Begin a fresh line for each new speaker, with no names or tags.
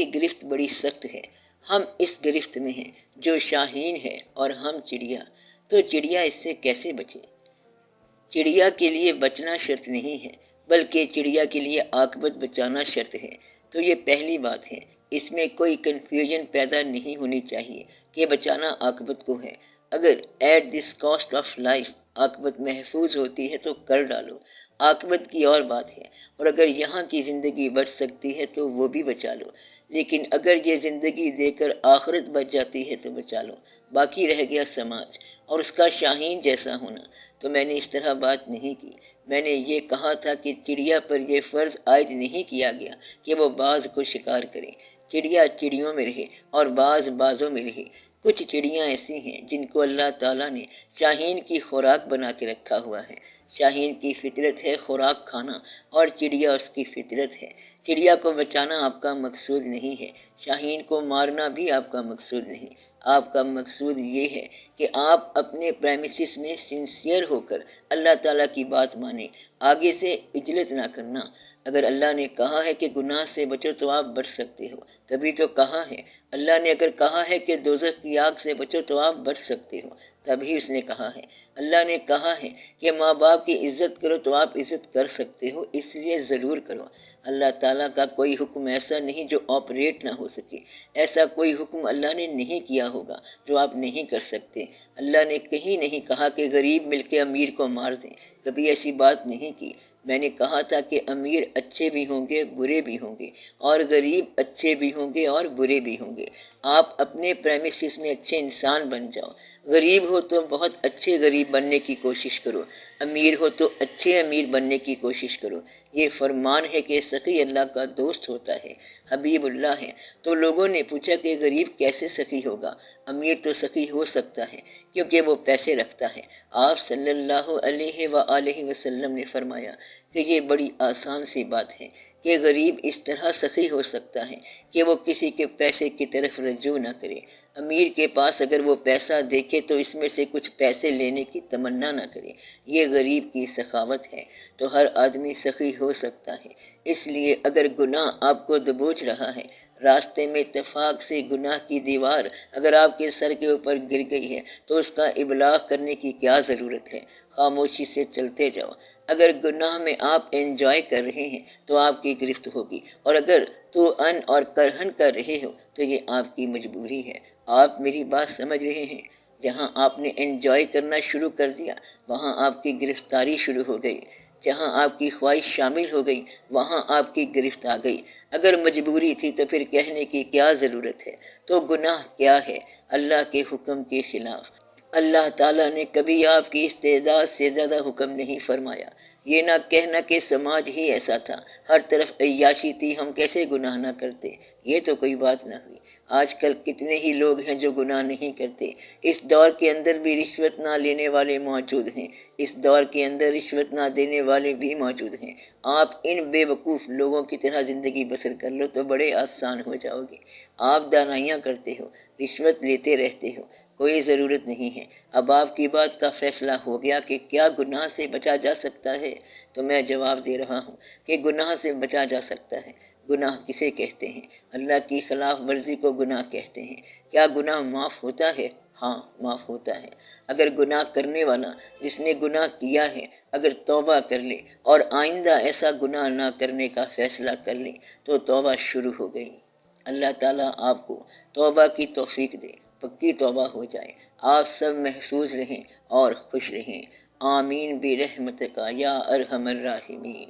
یہ گرفت بڑی سخت ہے، ہم اس گرفت میں ہیں جو شاہین ہے اور ہم چڑیا، تو چڑیا اس سے کیسے بچے؟ چڑیا کے لیے بچنا شرط نہیں ہے، بلکہ چڑیا کے لیے عاقبت بچانا شرط ہے۔ تو یہ پہلی بات ہے، اس میں کوئی کنفیوژن پیدا نہیں ہونی چاہیے کہ بچانا عاقبت کو ہے۔ اگر at this cost of life عاقبت محفوظ ہوتی ہے تو کر ڈالو، عاقبت کی اور بات ہے، اور اگر یہاں کی زندگی بچ سکتی ہے تو وہ بھی بچا لو، لیکن اگر یہ زندگی دے کر آخرت بچ جاتی ہے تو بچا لو۔ باقی رہ گیا سماج اور اس کا شاہین جیسا ہونا، تو میں نے اس طرح بات نہیں کی۔ میں نے یہ کہا تھا کہ چڑیا پر یہ فرض عائد نہیں کیا گیا کہ وہ باز کو شکار کرے، چڑیا چڑیوں میں رہے اور باز بازوں میں رہے۔ کچھ چڑیاں ایسی ہیں جن کو اللہ تعالیٰ نے شاہین کی خوراک بنا کے رکھا ہوا ہے۔ شاہین کی فطرت ہے خوراک کھانا اور چڑیا اس کی فطرت ہے۔ چڑیا کو بچانا آپ کا مقصود نہیں ہے، شاہین کو مارنا بھی آپ کا مقصود نہیں۔ آپ کا مقصود یہ ہے کہ آپ اپنے پریمیسس میں سنسیئر ہو کر اللہ تعالیٰ کی بات مانیں، آگے سے عجلت نہ کرنا۔ اگر اللہ نے کہا ہے کہ گناہ سے بچو تو آپ بچ سکتے ہو، تبھی تو کہا ہے۔ اللہ نے اگر کہا ہے کہ دوزخ کی آگ سے بچو تو آپ بچ سکتے ہو، تبھی اس نے کہا ہے۔ اللہ نے کہا ہے کہ ماں باپ کی عزت کرو تو آپ عزت کر سکتے ہو، اس لیے ضرور کرو۔ اللہ تعالیٰ کا کوئی حکم ایسا نہیں جو آپریٹ نہ ہو سکے، ایسا کوئی حکم اللہ نے نہیں کیا ہوگا جو آپ نہیں کر سکتے۔ اللہ نے کہیں نہیں کہا کہ غریب مل کے امیر کو مار دیں، کبھی ایسی بات نہیں کی۔ میں نے کہا تھا کہ امیر اچھے بھی ہوں گے برے بھی ہوں گے، اور غریب اچھے بھی ہوں گے اور برے بھی ہوں گے۔ آپ اپنے پریمیسس میں اچھے انسان بن جاؤ، غریب ہو تو بہت اچھے غریب بننے کی کوشش کرو، امیر ہو تو اچھے امیر بننے کی کوشش کرو۔ یہ فرمان ہے کہ سخی اللہ کا دوست ہوتا ہے، حبیب اللہ ہے۔ تو لوگوں نے پوچھا کہ غریب کیسے سخی ہوگا؟ امیر تو سخی ہو سکتا ہے کیونکہ وہ پیسے رکھتا ہے۔ آپ صلی اللہ علیہ وآلہ وسلم نے فرمایا کہ یہ بڑی آسان سی بات ہے کہ غریب اس طرح سخی ہو سکتا ہے کہ وہ کسی کے پیسے کی طرف رجوع نہ کرے۔ امیر کے پاس اگر وہ پیسہ دیکھے تو اس میں سے کچھ پیسے لینے کی تمنا نہ کرے، یہ غریب کی سخاوت ہے۔ تو ہر آدمی سخی ہو سکتا ہے۔ اس لیے اگر گناہ آپ کو دبوچ رہا ہے، راستے میں اتفاق سے گناہ کی دیوار اگر آپ کے سر کے اوپر گر گئی ہے تو اس کا ابلاغ کرنے کی کیا ضرورت ہے؟ خاموشی سے چلتے جاؤ۔ اگر گناہ میں آپ انجوائے کر رہے ہیں تو آپ کی گرفت ہوگی، اور اگر تو ان اور کرہن کر رہے ہو تو یہ آپ کی مجبوری ہے۔ آپ میری بات سمجھ رہے ہیں؟ جہاں آپ نے انجوائے کرنا شروع کر دیا وہاں آپ کی گرفتاری شروع ہو گئی، جہاں آپ کی خواہش شامل ہو گئی وہاں آپ کی گرفت آ گئی۔ اگر مجبوری تھی تو پھر کہنے کی کیا ضرورت ہے؟ تو گناہ کیا ہے؟ اللہ کے حکم کے خلاف۔ اللہ تعالیٰ نے کبھی آپ کی استعداد سے زیادہ حکم نہیں فرمایا۔ یہ نہ کہنا کہ سماج ہی ایسا تھا، ہر طرف عیاشی تھی، ہم کیسے گناہ نہ کرتے، یہ تو کوئی بات نہ ہوئی۔ آج کل کتنے ہی لوگ ہیں جو گناہ نہیں کرتے۔ اس دور کے اندر بھی رشوت نہ لینے والے موجود ہیں، اس دور کے اندر رشوت نہ دینے والے بھی موجود ہیں۔ آپ ان بے وقوف لوگوں کی طرح زندگی بسر کر لو تو بڑے آسان ہو جاؤ گے۔ آپ دانائیاں کرتے ہو، رشوت لیتے رہتے ہو، کوئی ضرورت نہیں ہے۔ اب آپ کی بات کا فیصلہ ہو گیا کہ کیا گناہ سے بچا جا سکتا ہے؟ تو میں جواب دے رہا ہوں کہ گناہ سے بچا جا سکتا ہے۔ گناہ کسے کہتے ہیں؟ اللہ کی خلاف ورزی کو گناہ کہتے ہیں۔ کیا گناہ معاف ہوتا ہے؟ ہاں معاف ہوتا ہے۔ اگر گناہ کرنے والا جس نے گناہ کیا ہے اگر توبہ کر لے اور آئندہ ایسا گناہ نہ کرنے کا فیصلہ کر لے تو توبہ شروع ہو گئی۔ اللہ تعالیٰ آپ کو توبہ کی توفیق دے، پکی توبہ ہو جائے۔ آپ سب محفوظ رہیں اور خوش رہیں۔ آمین برحمتک یا ارحم الراحمین۔